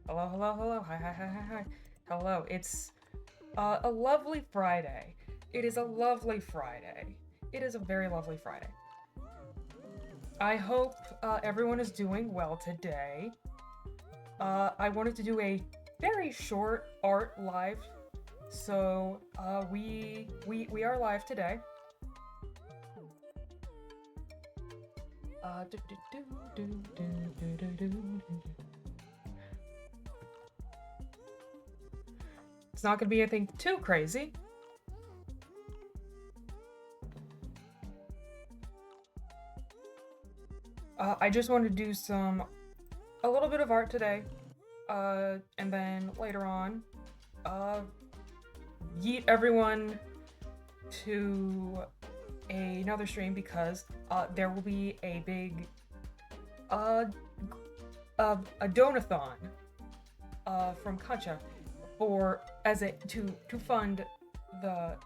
Hello, hello, hello. Hi, hi, hi, hi, hi. Hello. It's a lovely Friday. It is a lovely Friday. It is a very lovely Friday. I hope everyone is doing well today. I wanted to do a very short art live, so we are live today. Do, do, do, do, do, do, do, do, do. It's not gonna be anything too crazy. I just want to do a little bit of art today, and then later on, yeet everyone to another stream because there will be a big a donathon from Kancha to fund the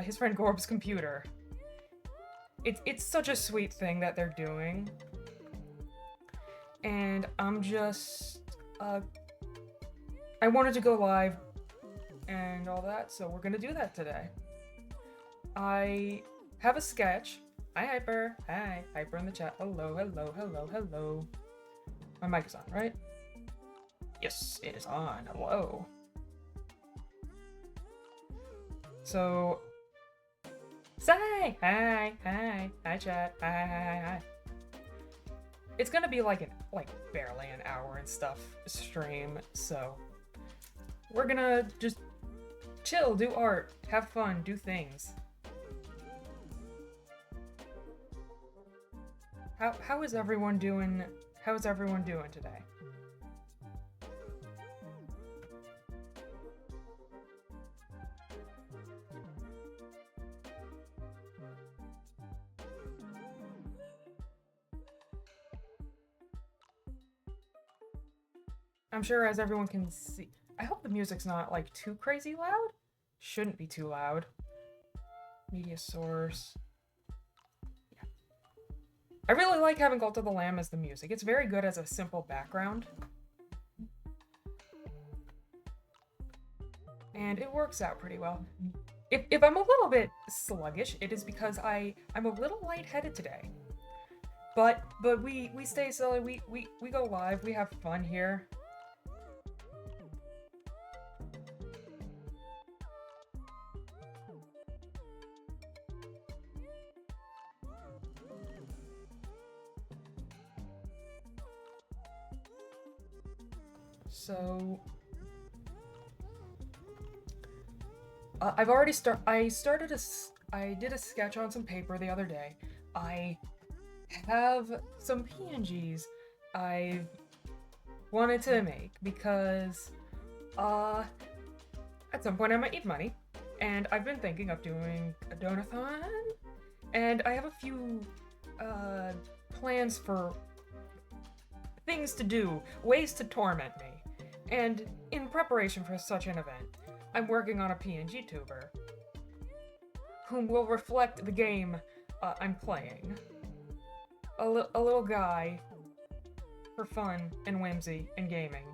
his friend Gorb's computer. It's such a sweet thing that they're doing, and I'm just I wanted to go live and all that, so we're gonna do that today. I have a sketch. Hi, Hyper. Hi, Hyper in the chat. Hello, hello, hello, hello. My mic is on, right? Yes, it is on. Hello. So, say hi, hi, chat. Hi. It's gonna be like barely an hour and stuff stream, so we're gonna just chill, do art, have fun, do things. How is everyone doing? How is everyone doing today? I'm sure as everyone can see, I hope the music's not like too crazy loud. Shouldn't be too loud. Media source. Yeah. I really like having Cult of the Lamb as the music. It's very good as a simple background. And it works out pretty well. If I'm a little bit sluggish, it is because I'm a little lightheaded today. But we stay silly. We go live. We have fun here. So I've already I did a sketch on some paper the other day. I have some PNGs I wanted to make because at some point I might need money, and I've been thinking of doing a donathon, and I have a few plans for things to do, ways to torment me. And in preparation for such an event, I'm working on a PNG tuber whom will reflect the game I'm playing. A little guy for fun and whimsy and gaming.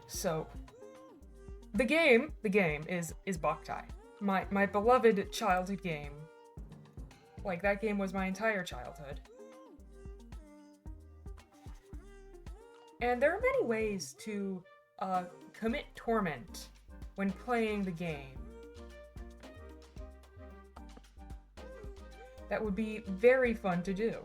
So, the game is Boktai, my beloved childhood game. Like, that game was my entire childhood. And there are many ways to commit torment when playing the game. That would be very fun to do.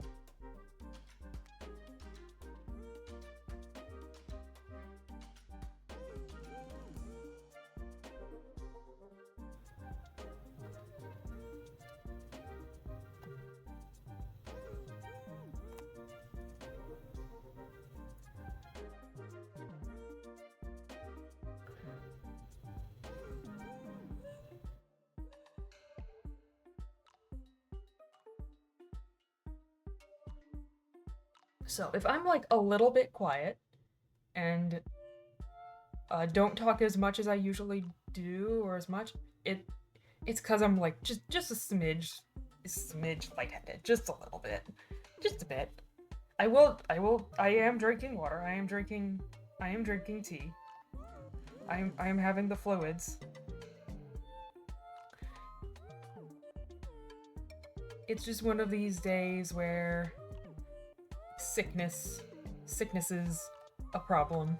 So if I'm like a little bit quiet and don't talk as much as I usually do or as much, it's because I'm like just a smidge lightheaded, just a little bit, just a bit. I am drinking water. I am drinking tea. I am having the fluids. It's just one of these days where sickness is a problem.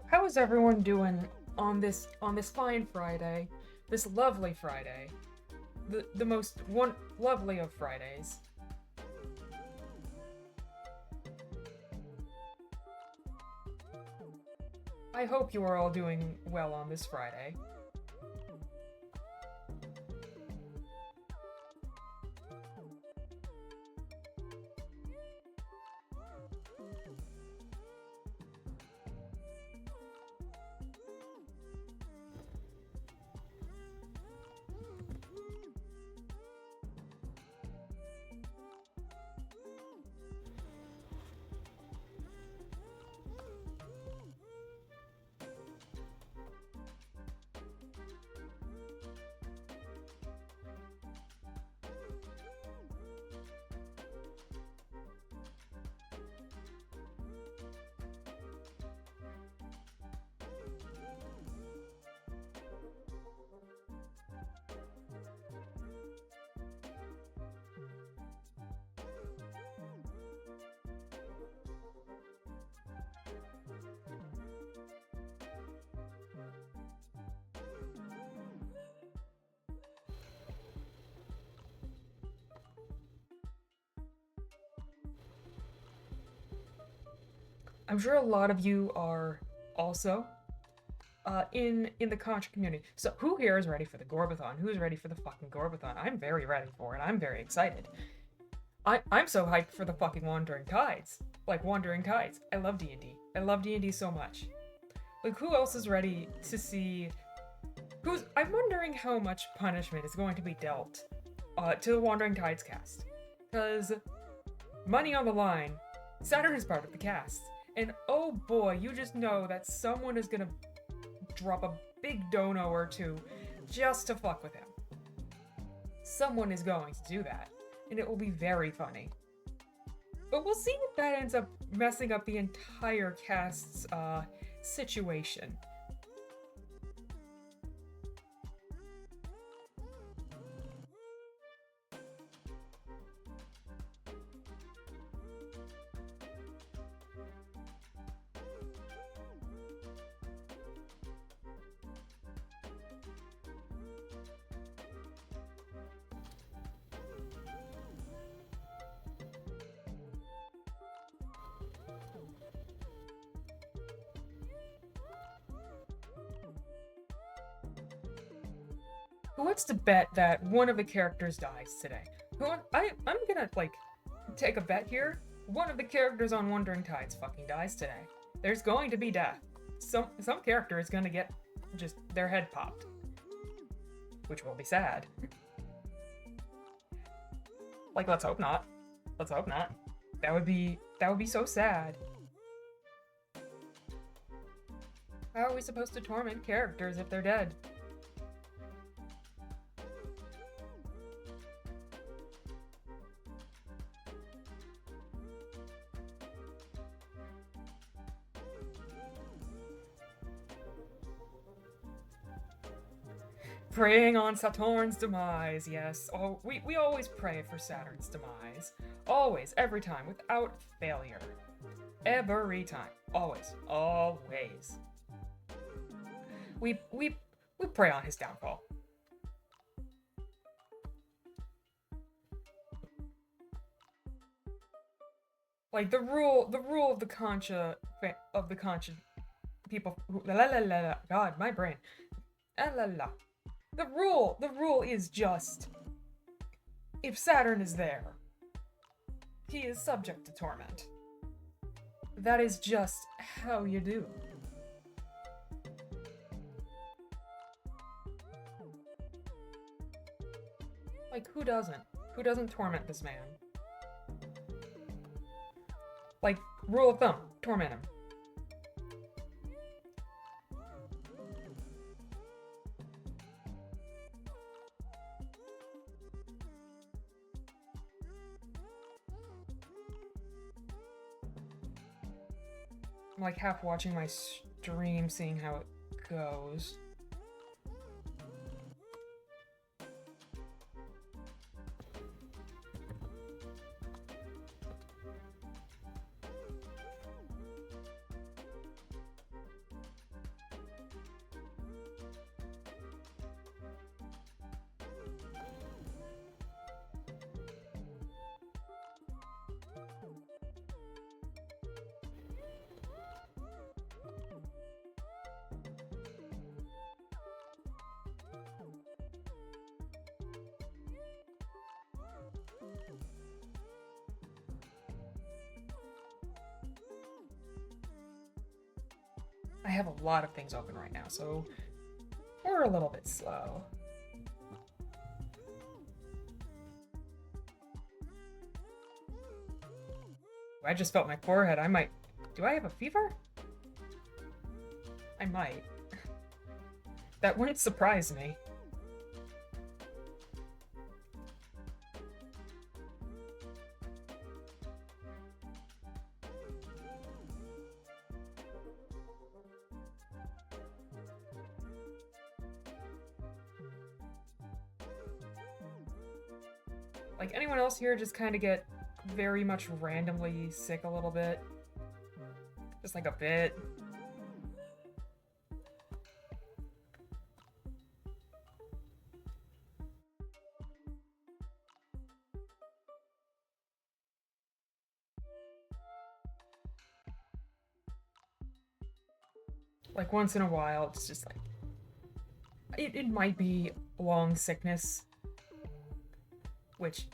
How is everyone doing on this fine Friday? This lovely Friday. The most lovely of Fridays. I hope you are all doing well on this Friday. I'm sure a lot of you are also in the Contra community. So who here is ready for the Gorbathon? Who's ready for the fucking Gorbathon? I'm very ready for it. I'm very excited. I'm so hyped for the fucking Wandering Tides. Like, Wandering Tides. I love D&D. I love D&D so much. Like, who else is ready to see... I'm wondering how much punishment is going to be dealt to the Wandering Tides cast. Because money on the line, Saturn is part of the cast. And oh boy, you just know that someone is gonna drop a big dono or two just to fuck with him. Someone is going to do that, and it will be very funny. But we'll see if that ends up messing up the entire cast's situation. Who wants to bet that one of the characters dies today? I'm gonna, like, take a bet here. One of the characters on Wandering Tides fucking dies today. There's going to be death. Some character is gonna get just their head popped. Which will be sad. Like, let's hope not. Let's hope not. That would be so sad. How are we supposed to torment characters if they're dead? Praying on Saturn's demise, yes. Oh, we always pray for Saturn's demise. Always, every time, without failure. Every time. Always. Always. We pray on his downfall. Like, the rule of the Concha people who, God, my brain. The rule is just, if Saturn is there, he is subject to torment. That is just how you do. Like, who doesn't? Who doesn't torment this man? Like, rule of thumb, torment him. I'm like half watching my stream, seeing how it goes. I have a lot of things open right now, so we're a little bit slow. I just felt my forehead. Do I have a fever? I might. That wouldn't surprise me. Like, anyone else here just kind of get very much randomly sick a little bit? Just like a bit? Like, once in a while, it's just like... It might be long sickness. Which...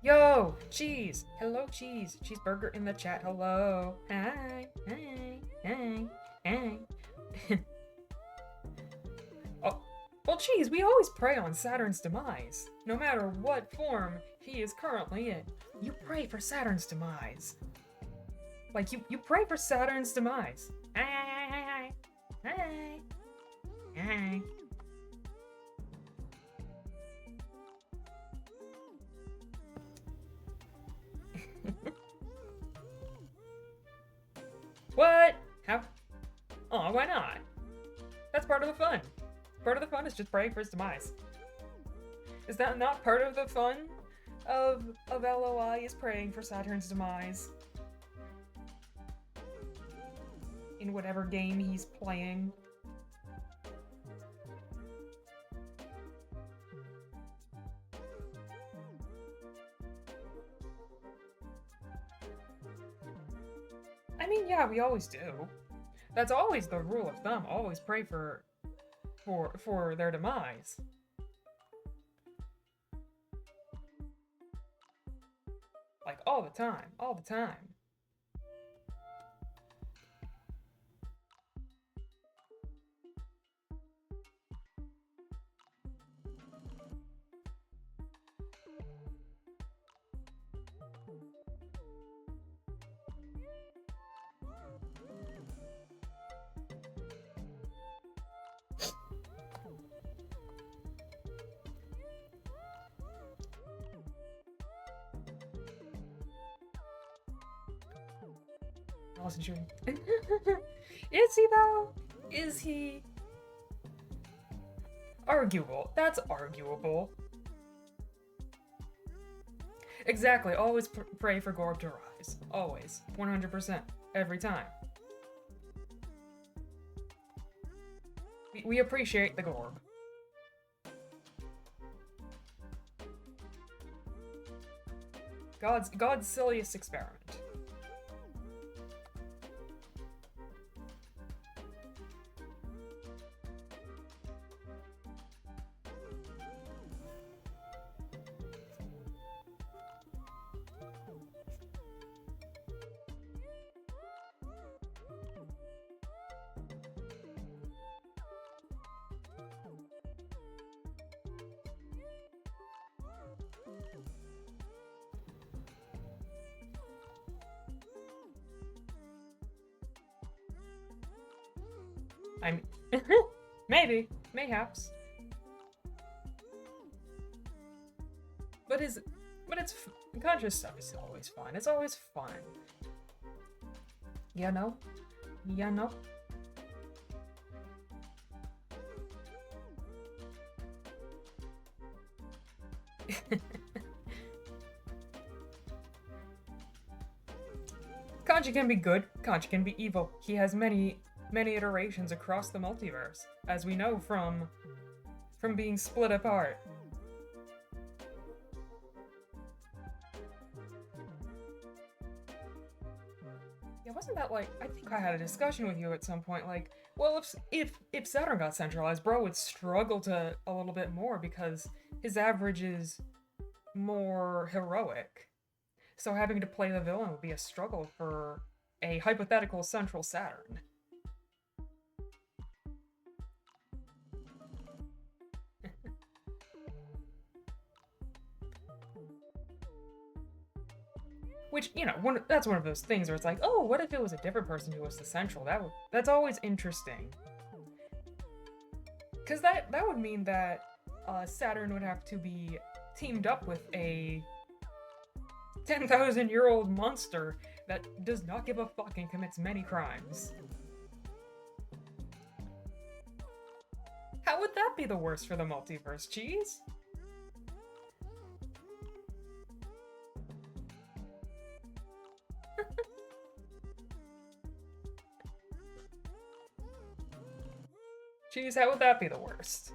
Yo, cheese. Hello, cheese. Cheeseburger in the chat. Hello. Hi. Hi. Hi. Hi. Oh, well, cheese, we always pray on Saturn's demise. No matter what form he is currently in, you pray for Saturn's demise. Like, you pray for Saturn's demise. Hi. Hi. Hi. Hi. What? How? Oh, why not? That's part of the fun. Part of the fun is just praying for his demise. Is that not part of the fun of LOI is praying for Saturn's demise? In whatever game he's playing. I mean, yeah, we always do. That's always the rule of thumb. Always pray for their demise. Like, all the time. All the time. I wasn't shooting. Is he, though? Is he? Arguable. That's arguable. Exactly. Always pray for Gorb to rise. Always. 100%. Every time. We appreciate the Gorb. God's silliest experiment. I'm maybe, mayhaps. But it's conscious stuff is always fun. It's always fun. You know? You know? Kanji can be good, Kanji can be evil. He has many iterations across the multiverse, as we know from being split apart. Yeah, wasn't that like, I think I had a discussion with you at some point, like, well, if Saturn got centralized, bro would struggle to a little bit more because his average is more heroic. So having to play the villain would be a struggle for a hypothetical central Saturn. Which, you know, that's one of those things where it's like, oh, what if it was a different person who was the central? That's always interesting. Because that would mean that Saturn would have to be teamed up with a 10,000-year-old monster that does not give a fuck and commits many crimes. How would that be the worst for the multiverse, Cheese? Cheese, how would that be the worst?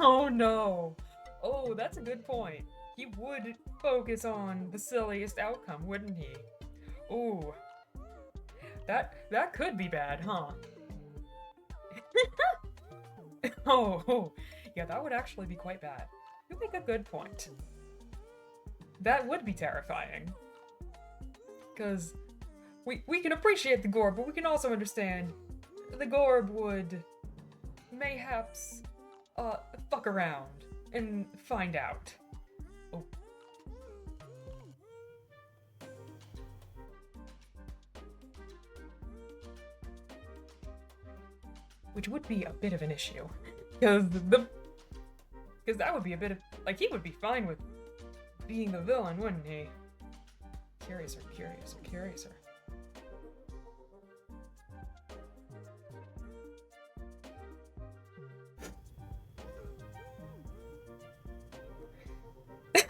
Oh no. Oh, that's a good point. He would focus on the silliest outcome, wouldn't he? Ooh. That could be bad, huh? Oh, yeah, that would actually be quite bad. You make a good point. That would be terrifying. Because we can appreciate the Gorb, but we can also understand the Gorb would mayhaps fuck around and find out. Oh. Which would be a bit of an issue. Because that would be a bit of, like, he would be fine with being the villain, wouldn't he? Curiouser.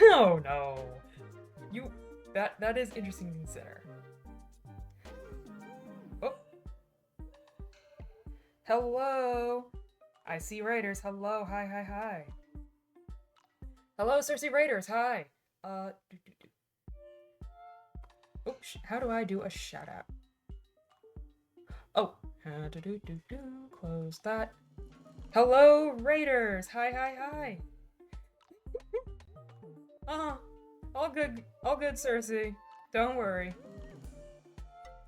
Oh no. That is interesting to consider. Oh. Hello. I see Raiders. Hello. Hi. Hello, Cersei Raiders. Hi. Oh, how do I do a shout out? Oh, close that. Hello, Raiders. Hi. All good, Cersei. Don't worry.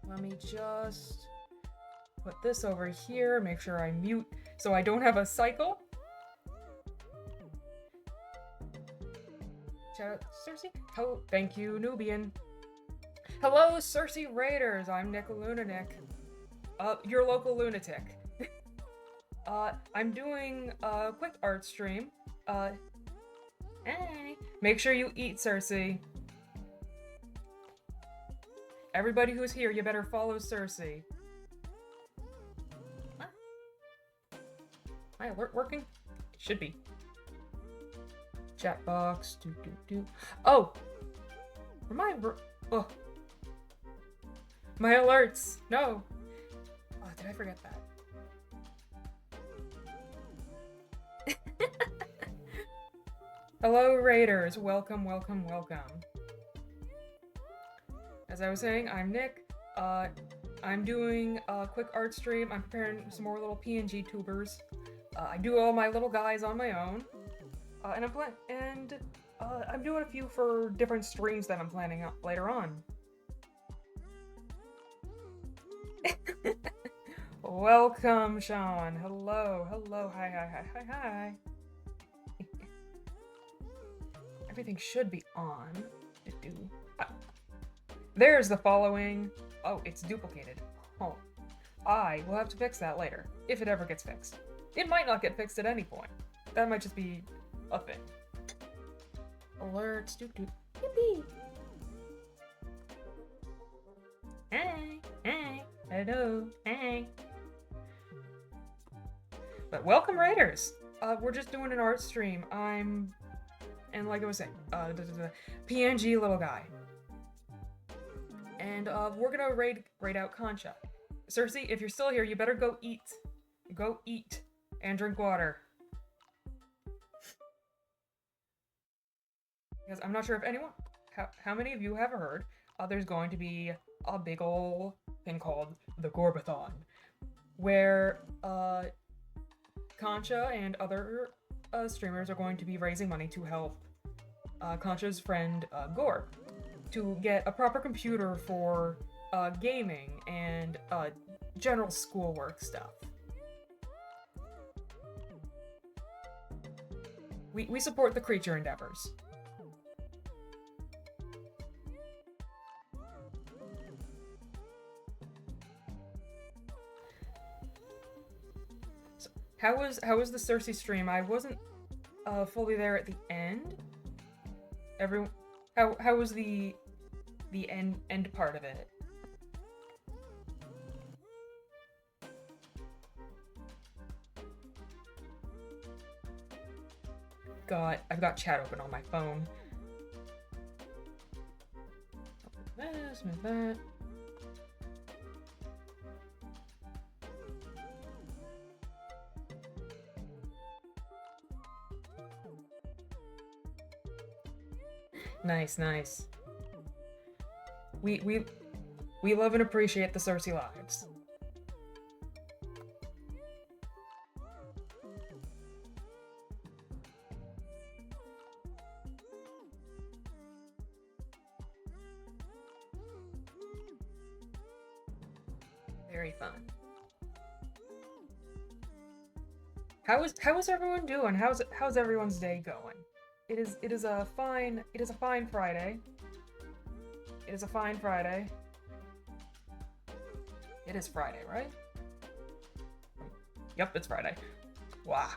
Let me just put this over here, make sure I mute so I don't have a cycle. Shout out Cersei. Oh, thank you, Nubian. Hello, Cersei Raiders. I'm Nick Lunanick. Your local lunatic. I'm doing a quick art stream. Hey. Make sure you eat, Cersei. Everybody who's here, you better follow Cersei. My alert working? It should be. Chat box. Oh! Oh. My alerts! No! Oh, did I forget that? Hello, Raiders. Welcome. As I was saying, I'm Nick. I'm doing a quick art stream. I'm preparing some more little PNG tubers. I do all my little guys on my own. And I'm doing a few for different streams that I'm planning out later on. Welcome, Sean. Hello. Hi. Everything should be on. There's the following. Oh, it's duplicated. Oh. I will have to fix that later, if it ever gets fixed. It might not get fixed at any point. That might just be a thing. Alerts. Yippee! Hey. Hello. Hey. But welcome, Raiders. We're just doing an art stream. And like I was saying, PNG little guy. And we're gonna raid out Concha. Cersei, if you're still here, you better go eat. Go eat and drink water. Because I'm not sure if anyone, how many of you have heard, there's going to be a big ol' thing called the Gorbathon, where Concha and other streamers are going to be raising money to help Concha's friend Gorb to get a proper computer for gaming and general schoolwork stuff. We support the creature endeavors. So, how was the Cersei stream? I wasn't fully there at the end. How was the end part of it? I've got chat open on my phone. Move that. Nice, nice. We we we love and appreciate the Cersei lives. Very fun. How is everyone doing? How's everyone's day going? It is a fine Friday. It is a fine Friday. It is Friday, right? Yep, it's Friday. Wow.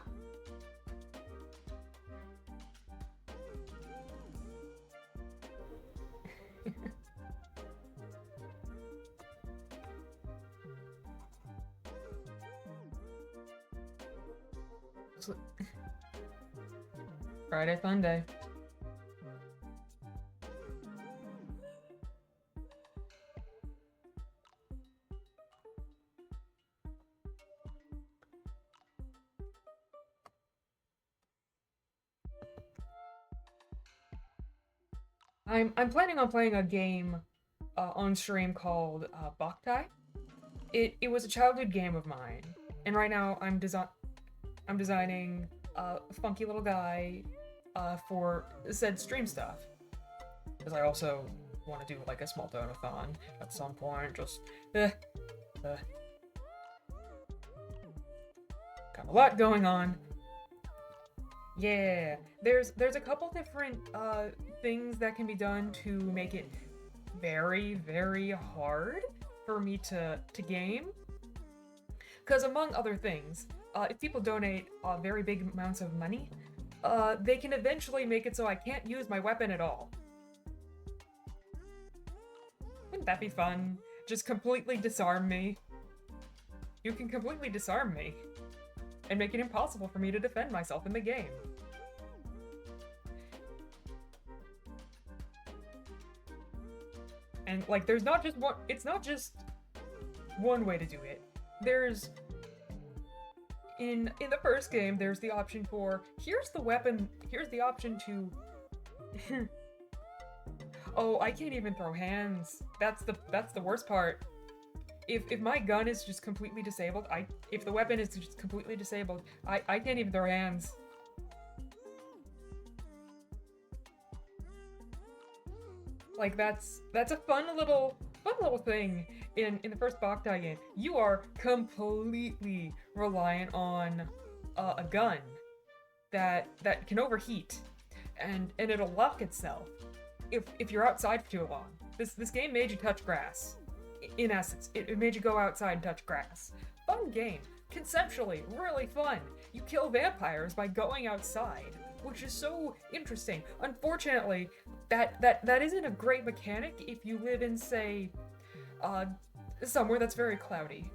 Friday fun day. I'm planning on playing a game on stream called Boktai. It was a childhood game of mine, and right now I'm designing a funky little guy for said stream stuff. Because I also want to do like a small donathon at some point. Just got a lot going on. Yeah, there's a couple different things that can be done to make it very, very hard for me to game. Because among other things, if people donate very big amounts of money, they can eventually make it so I can't use my weapon at all. Wouldn't that be fun? Just completely disarm me. You can completely disarm me and make it impossible for me to defend myself in the game. And like, there's not just one, it's not just one way to do it. There's, in the first game, there's the option for, here's the weapon, here's the option to, oh, I can't even throw hands. That's the worst part. If my gun is just completely disabled, if the weapon is just completely disabled, I can't even throw hands. Like that's a fun little thing in the first Boktai game. You are completely reliant on a gun that can overheat, and it'll lock itself if you're outside for too long. This game made you touch grass. In essence, it made you go outside and touch grass. Fun game. Conceptually, really fun. You kill vampires by going outside, which is so interesting. Unfortunately, that isn't a great mechanic if you live in, say, somewhere that's very cloudy.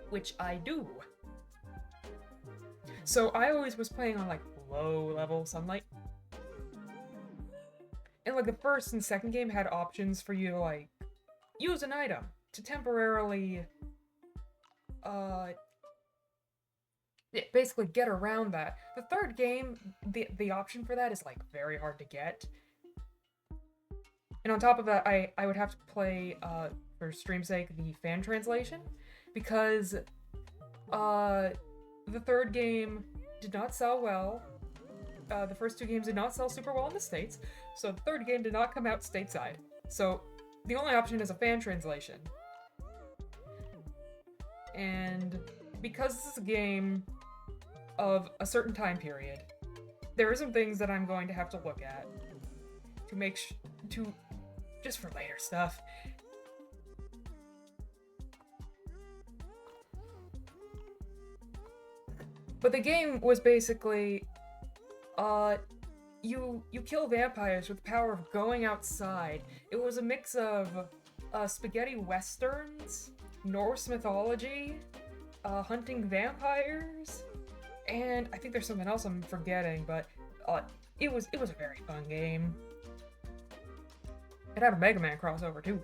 Which I do. So I always was playing on, like, low-level sunlight. And, like, the first and second game had options for you to, like, use an item to temporarily, basically get around that. The third game, the option for that is, like, very hard to get. And on top of that, I would have to play, for stream's sake, the fan translation, because, the third game did not sell well. The first two games did not sell super well in the States, so the third game did not come out stateside. So the only option is a fan translation. And because this is a game of a certain time period, there are some things that I'm going to have to look at to make just for later stuff. But the game was basically, you kill vampires with the power of going outside. It was a mix of spaghetti westerns, Norse mythology, hunting vampires, and I think there's something else I'm forgetting, but it was a very fun game. It had a Mega Man crossover too.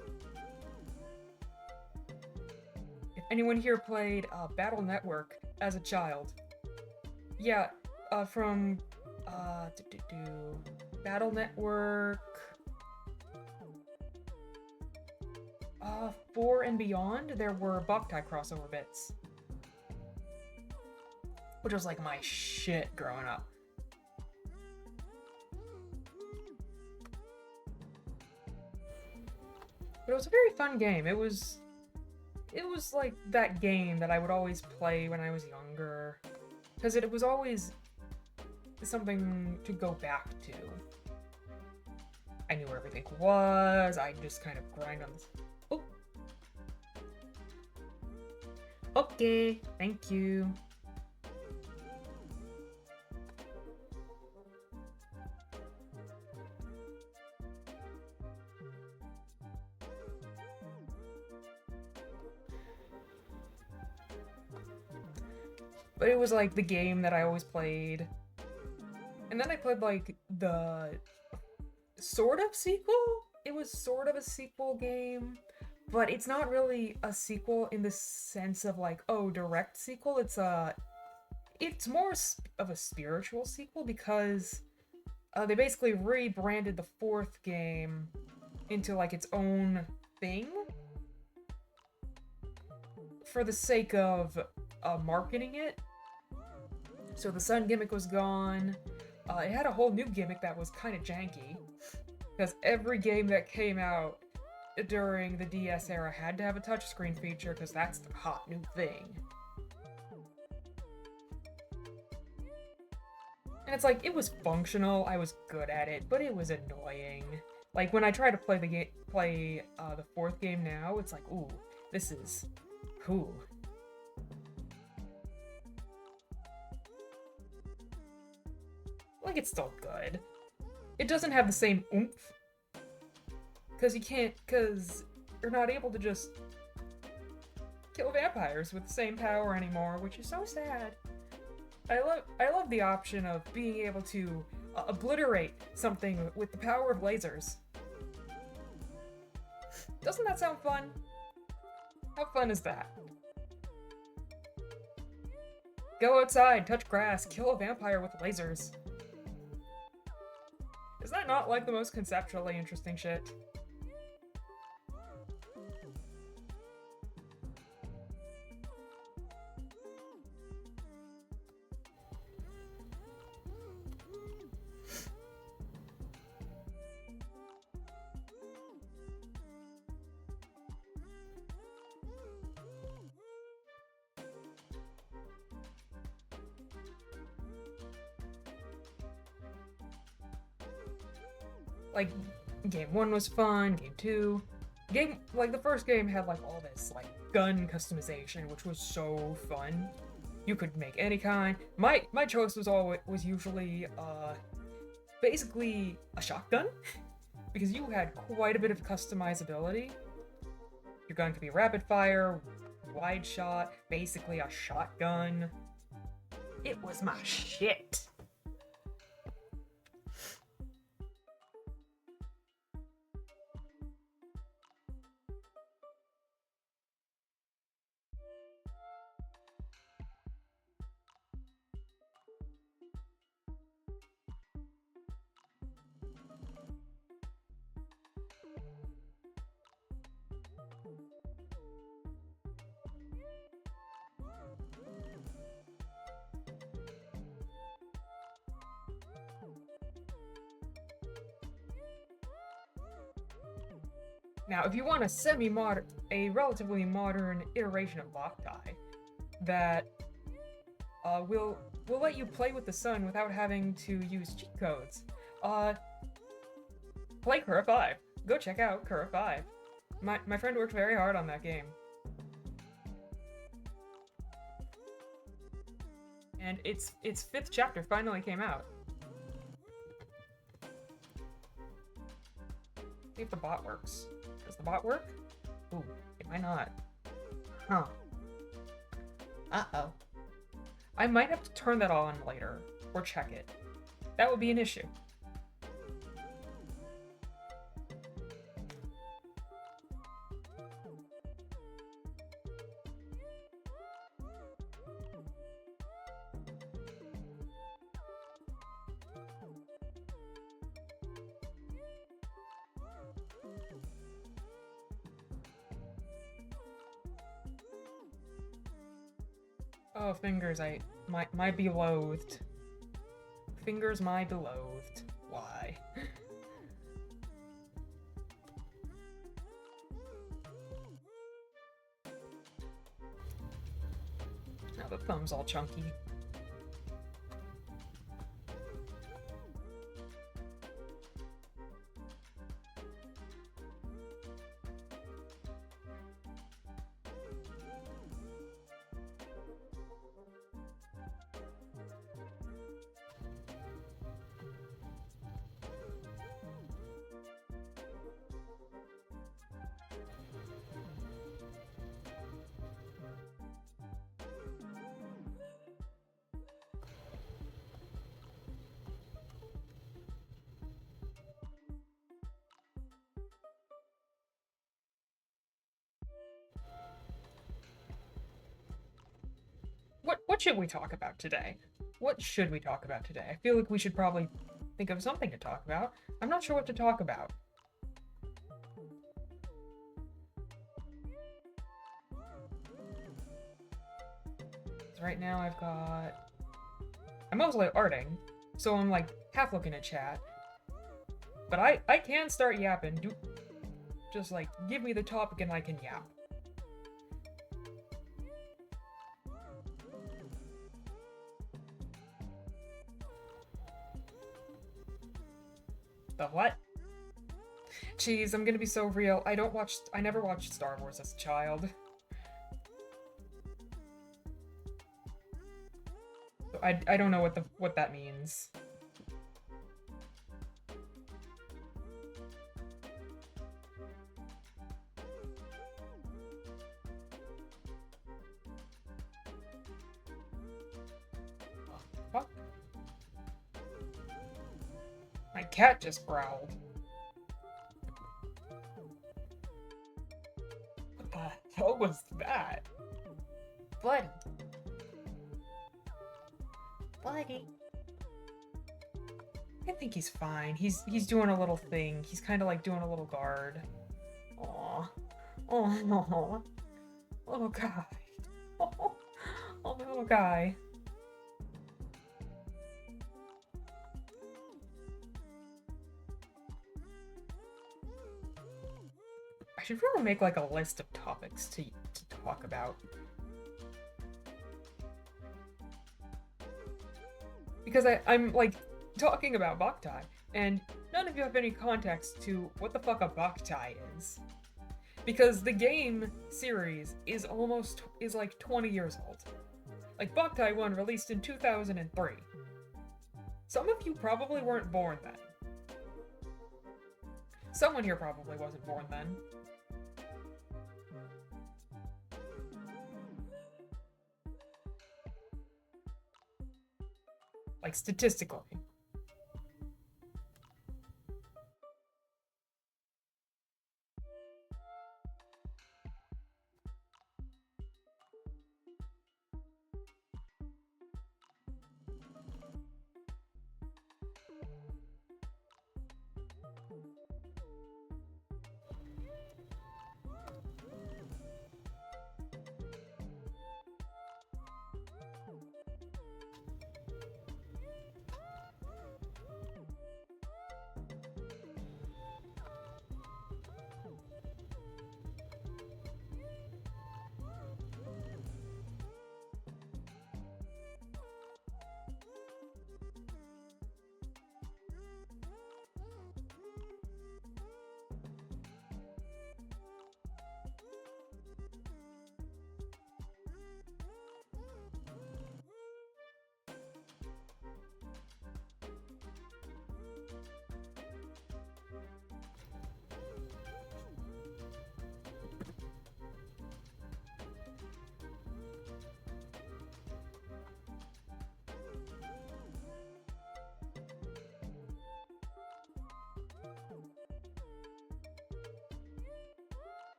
If anyone here played Battle Network as a child, yeah, from Battle Network. 4 and beyond, there were Boktai crossover bits. Which was like my shit growing up. But it was a very fun game. It was like that game that I would always play when I was younger. Because it was always something to go back to. I knew where everything was. I just kind of grind on this. Oh. Okay, thank you. But it was like the game that I always played. And then I played like the sort of sequel? It was sort of a sequel game, but it's not really a sequel in the sense of like, oh, direct sequel. It's more of a spiritual sequel because they basically rebranded the 4th game into like its own thing for the sake of marketing it. So the sun gimmick was gone. It had a whole new gimmick that was kind of janky, because every game that came out during the DS era had to have a touchscreen feature, because that's the hot new thing. And it's like, it was functional, I was good at it, but it was annoying. Like, when I try to play the 4th game now, it's like, ooh, this is cool. Like, it's still good. It doesn't have the same oomph. Because you're not able to just kill vampires with the same power anymore, which is so sad. I love the option of being able to obliterate something with the power of lasers. Doesn't that sound fun? How fun is that? Go outside, touch grass, kill a vampire with lasers. Is that not like the most conceptually interesting shit? Like, game 1 was fun, game 2... the first game had, like, all this, like, gun customization, which was so fun. You could make any kind. My choice was usually, basically a shotgun, because you had quite a bit of customizability. Your gun could be rapid fire, wide shot, basically a shotgun. It was my shit. Now, if you want a relatively modern iteration of Boktai that will let you play with the sun without having to use cheat codes, play Kura 5. Go check out Kura 5. My friend worked very hard on that game. And its 5th chapter finally came out. See if the bot works. Does the bot work? Ooh, it might not. Huh. Uh-oh. I might have to turn that on later, or check it. That would be an issue. Oh, fingers, my beloathed. Fingers, my beloathed. Why? Now the thumb's all chunky. What should we talk about today? What should we talk about today? I feel like we should probably think of something to talk about. I'm not sure what to talk about. Right now I'm mostly arting, so I'm like half looking at chat. But I can start yapping. Just like give me the topic and I can yap. The what? Jeez, I'm gonna be so real. I never watched Star Wars as a child. I don't know what that means. Fuck. My cat just growled. What the hell was that? Buddy. Buddy. I think he's fine. He's doing a little thing. He's kind of like doing a little guard. Aw. Oh no. Little guy. Oh, little guy. I should really make like a list of topics to talk about. Because I'm like talking about Boktai, and none of you have any context to what the fuck a Boktai is. Because the game series is like 20 years old. Like Boktai 1 released in 2003. Some of you probably weren't born then. Someone here probably wasn't born then. Like, statistically.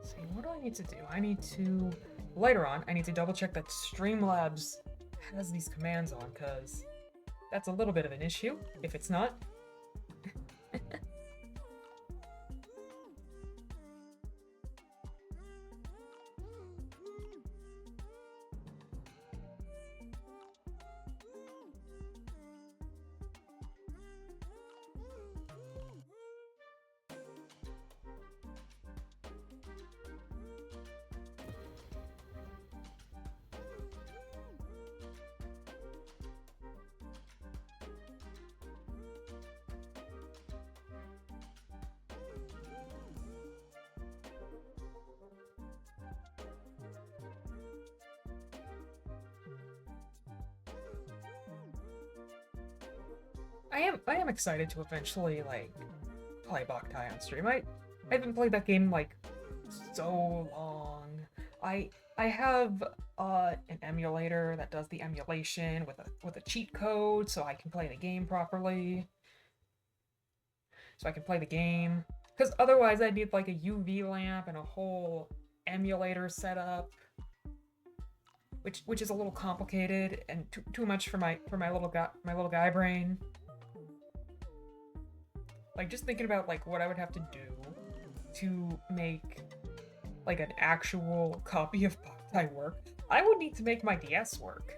See, what do I need to do? I need to... Later on, I need to double check that Streamlabs has these commands on, because that's a little bit of an issue, if it's not. I am excited to eventually like play Boktai on stream. I haven't played that game like so long. I have an emulator that does the emulation with a cheat code so I can play the game properly. So I can play the game. Because otherwise I'd need like a UV lamp and a whole emulator setup. Which is a little complicated and too much for my little guy brain. Like just thinking about like what I would have to do to make like an actual copy of Boktai work. I would need to make my DS work.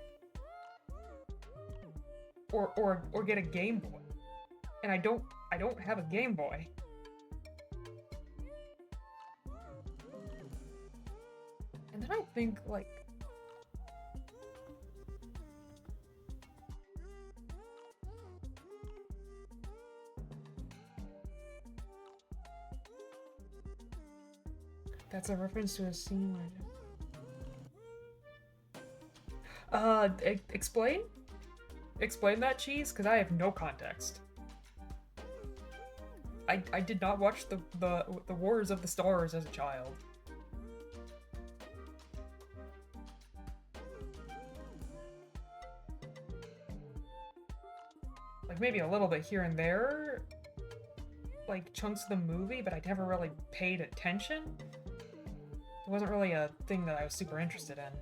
Or get a Game Boy. And I don't have a Game Boy. And then I think like that's a reference to a scene where... explain? Explain that, Cheese? Because I have no context. I did not watch the Wars of the Stars as a child. Like, maybe a little bit here and there, like, chunks of the movie, but I never really paid attention. It wasn't really a thing that I was super interested in.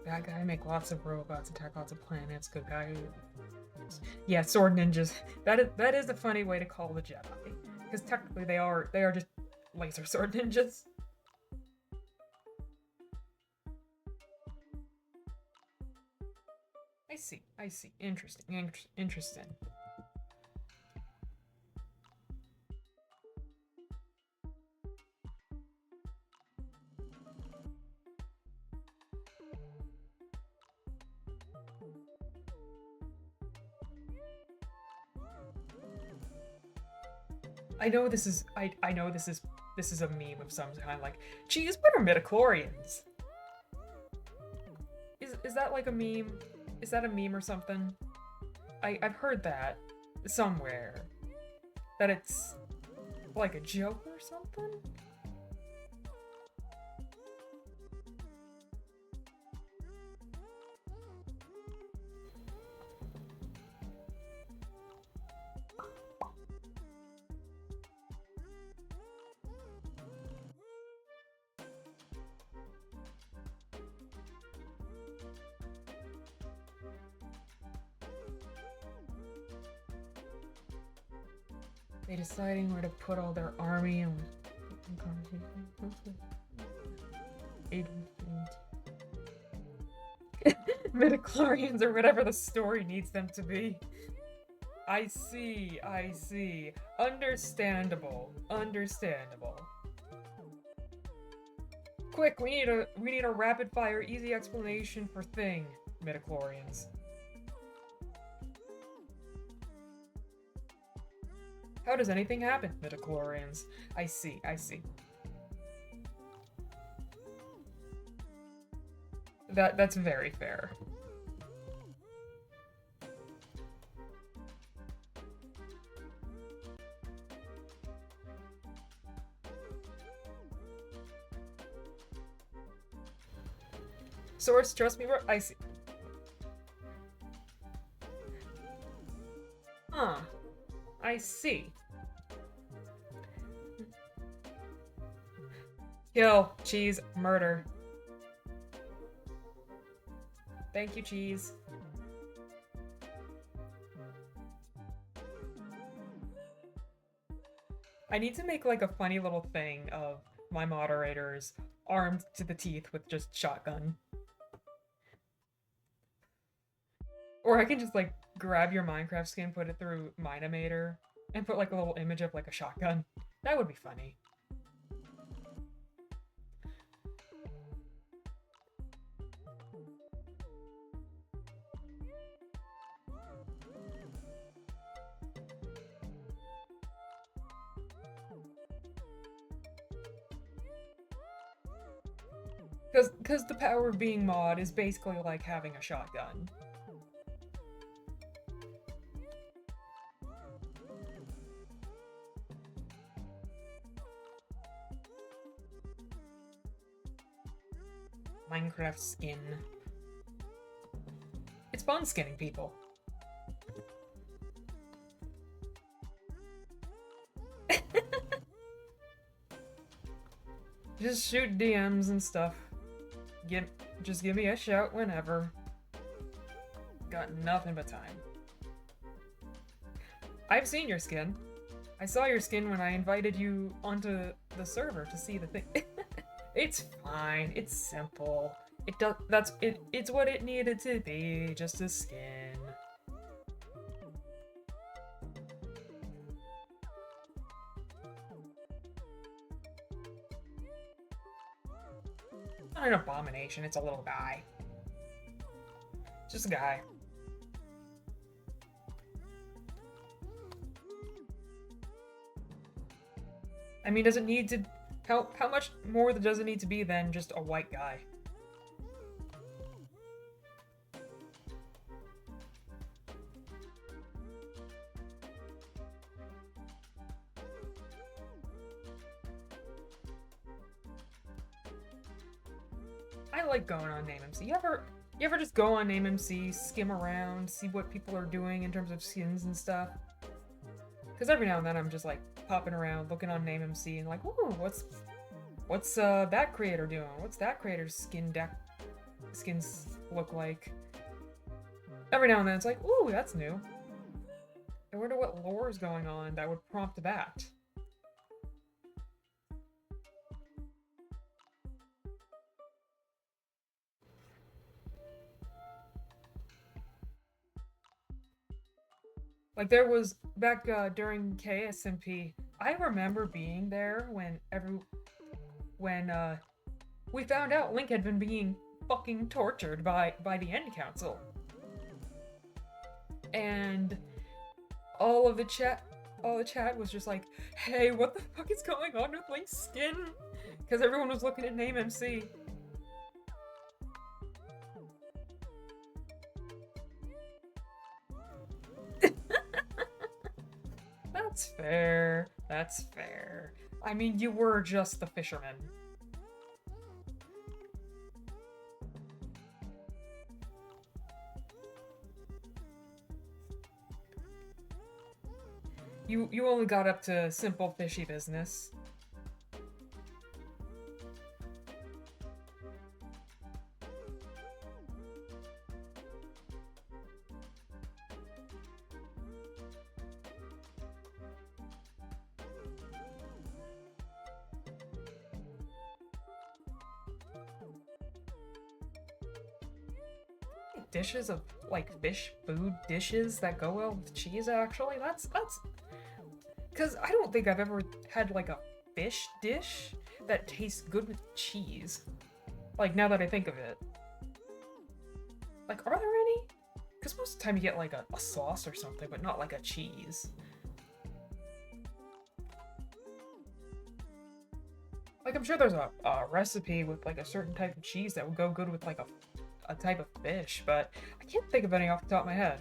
Bad guy make lots of robots, attack lots of planets. Good guy. Yeah, sword ninjas. That is a funny way to call the Jedi, because technically they are just laser sword ninjas. I see. Interesting. I know this is a meme of some kind, like, geez, what are midichlorians? Is that like a meme? Is that a meme or something? I've heard that somewhere. That it's like a joke or something? They deciding where to put all their army and midichlorians or whatever the story needs them to be. I see. Understandable. Quick, we need a rapid fire, easy explanation for thing, midichlorians. How does anything happen, midichlorians? I see. That's very fair. Source, trust me, bro. I see. Huh. I see. Kill, cheese, murder. Thank you, cheese. I need to make like a funny little thing of my moderators armed to the teeth with just shotgun. Or I can just like grab your Minecraft skin, put it through Minimator, and put like a little image of like a shotgun. That would be funny. Because the power of being mod is basically like having a shotgun. Minecraft skin. It's fun skinning people. Just shoot DMs and stuff. Just give me a shout whenever. Got nothing but time. I've seen your skin. I saw your skin when I invited you onto the server to see the thing. It's fine. It's simple. It's what it needed to be. Just a skin. Not an abomination. It's a little guy. Just a guy. I mean, does it need to... How much more does it need to be than just a white guy? I like going on NameMC. You ever just go on NameMC, skim around, see what people are doing in terms of skins and stuff? Because every now and then I'm just like popping around, looking on NameMC and like, ooh, what's that creator doing? What's that creator's skins look like? Every now and then it's like, ooh, that's new. I wonder what lore is going on that would prompt that. Like, there was, back during KSMP, I remember being there when we found out Link had been being fucking tortured by the End Council. And all the chat was just like, hey, what the fuck is going on with Link's skin? Because everyone was looking at NameMC. That's fair. That's fair. I mean, you were just the fisherman. You only got up to simple fishy business. Dishes of, like, fish food dishes that go well with cheese, actually? That's... Because I don't think I've ever had, like, a fish dish that tastes good with cheese. Like, now that I think of it. Like, are there any? Because most of the time you get, like, a sauce or something, but not, like, a cheese. Like, I'm sure there's a recipe with, like, a certain type of cheese that would go good with, like, a type of fish, but I can't think of any off the top of my head.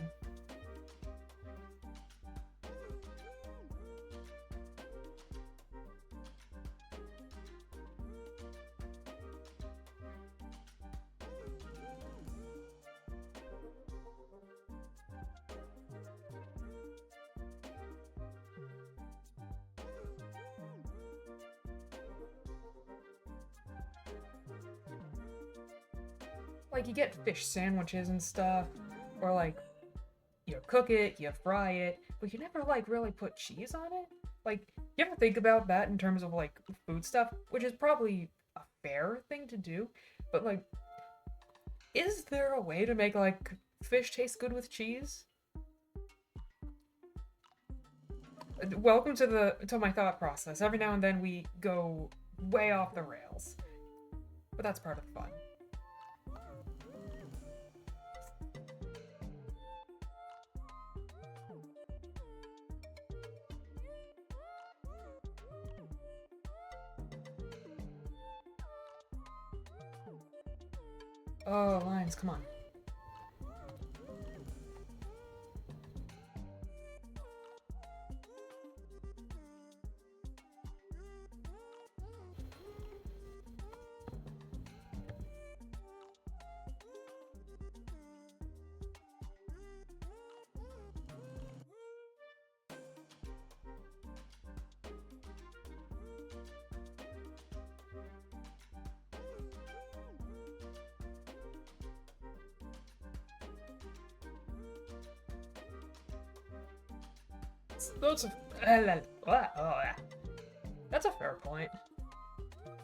Like, you get fish sandwiches and stuff, or like, you cook it, you fry it, but you never, like, really put cheese on it? Like, you You ever think about that in terms of like food stuff, which is probably a fair thing to do, but like, is there a way to make like fish taste good with cheese? Welcome to my thought process. Every now and then we go way off the rails, but that's part of the fun. Oh, lines, come on. That's a that's a fair point.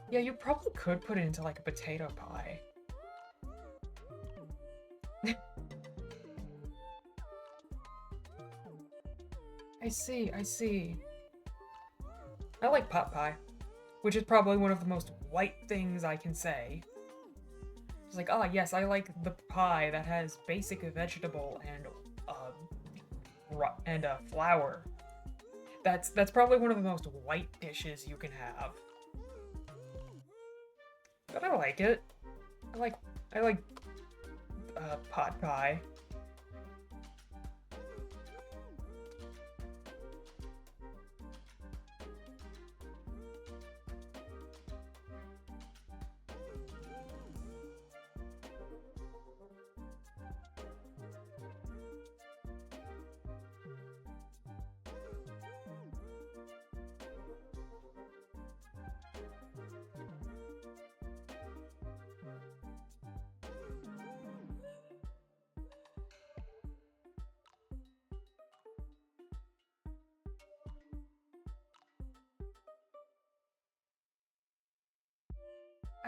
Yeah, you probably could put it into like a potato pie. I see, I see. I like pot pie, which is probably one of the most white things I can say. It's like, ah, yes, I like the pie that has basic vegetable and flour. That's probably one of the most white dishes you can have. But I like it. I like pot pie.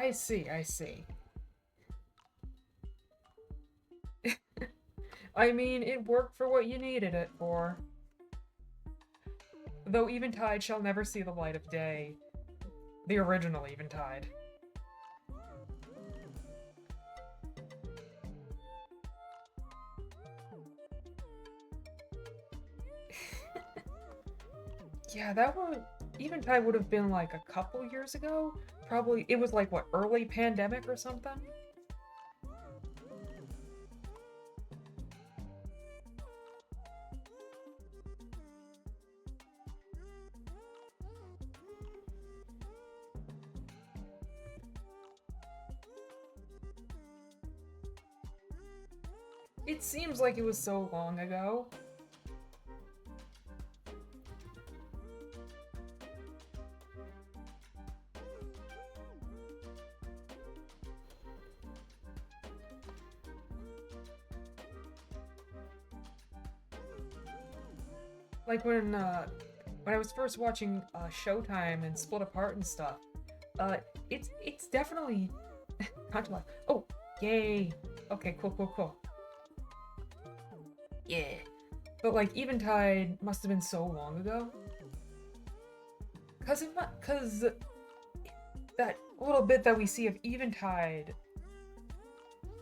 I see, I see. I mean, it worked for what you needed it for. Though Eventide shall never see the light of day. The original Eventide. Yeah, that one... Eventide would have been like a couple years ago. Probably, it was like, what, early pandemic or something? It seems like it was so long ago. Like when I was first watching Showtime and Split Apart and stuff, it's definitely not to laugh. Oh, yay! Okay, cool, cool, cool. Yeah. But like Eventide must have been so long ago. Cause that little bit that we see of Eventide.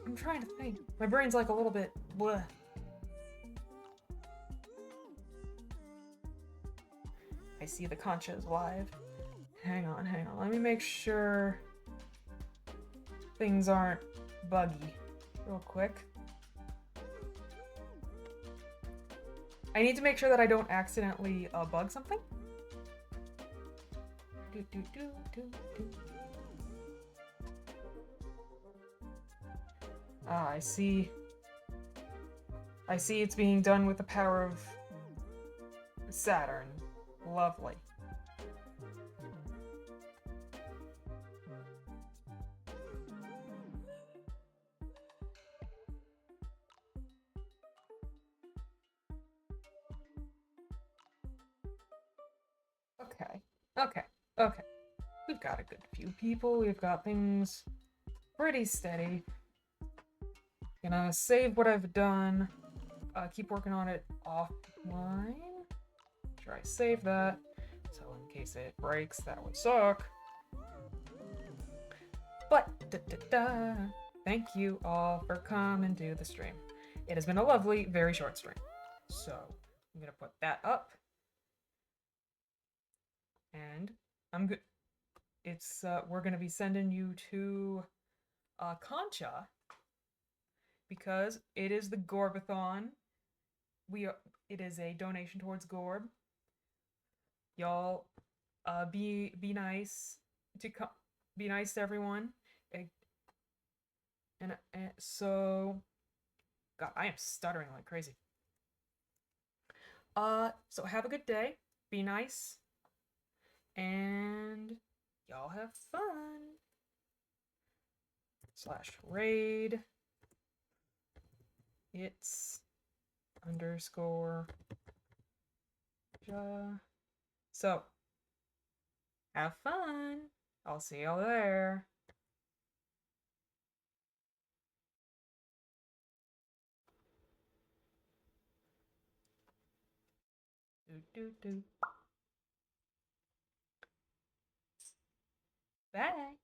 I'm trying to think. My brain's like a little bit bleh. I see the Conchas live. Hang on, hang on. Let me make sure things aren't buggy real quick. I need to make sure that I don't accidentally bug something. Do, do, do, do, do. Ah, I see. I see it's being done with the power of Saturn. Lovely. Okay. Okay. Okay. We've got a good few people. We've got things pretty steady. Gonna save what I've done. Keep working on it offline. Sure, I save that. So in case it breaks, that would suck. But thank you all for coming to the stream. It has been a lovely, very short stream. So I'm gonna put that up, and I'm good. It's we're gonna be sending you to Concha because it is the Gorbathon. It is a donation towards Gorb. Y'all, be nice to come. Be nice to everyone. And so, God, I am stuttering like crazy. So have a good day. Be nice, and y'all have fun. /raid. It's underscore. So, have fun. I'll see y'all there. Bye.